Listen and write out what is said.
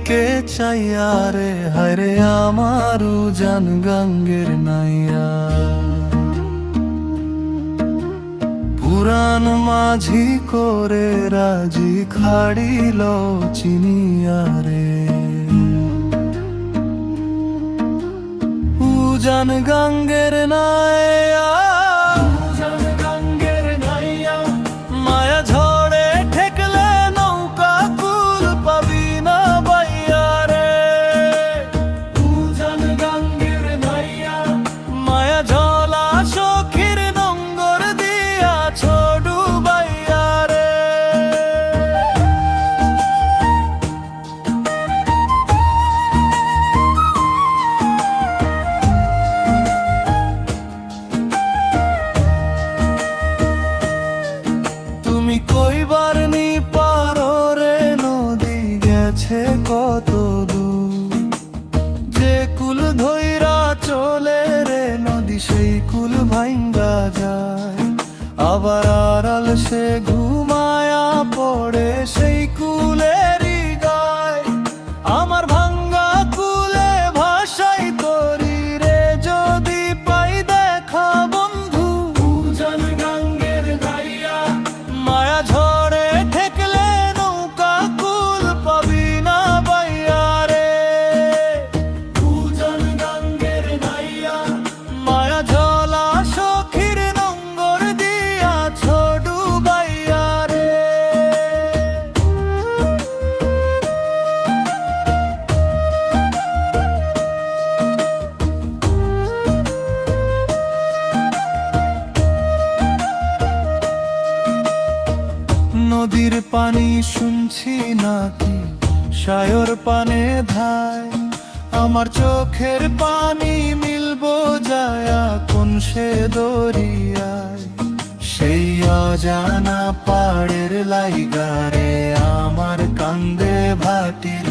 কে চাইয়া রে হায়রে আমার উজান গাঙ্গের নাইয়া। পুরান মাঝি করে রাজি খাড়িল চিনিয়া রে। উজান গাঙ্গের নাইয়া, উজান গাঙ্গের নাইয়া, মায়া ঝড়ে ঠেকলে নৌকা কুল পাবি না বাইয়া রে। উজান গাঙ্গের নাইয়া, মায়া ঝলা সখীর নঙ্গর দিয়া ছোডু বাইয়া রে। তুমি কইবার নি পারো রে নদী গেছে কত দূর। যে কুল ধইরা চলে রে নদী সেই কুল ভাঙ্গা যায়। আবার আড়াল সে ঘুমায়া পড়ে সেই কুলেরই গায়। আমার ভাঙ্গা কুলে ভাষাই তরি রে যদি পাই দেখা বন্ধু। উজান গাঙ্গের নাইয়া, মায়া ঝড়ে ঠেকলে নৌকা কুল পাবি না বাইয়া রে। উজান গাঙ্গের নাইয়া, মায়া ঝলা সখীর নঙ্গর দিয়া ছোডু বাইয়া রে। নদীর পানি শুনছি নাকি সায়র পানে ধায়। আমার চোখের পানি মিলবো যায়া কোন সে দরিয়ায়। সেই অজানা পাড়ের লাইগারে আমার কান্দে ভাটির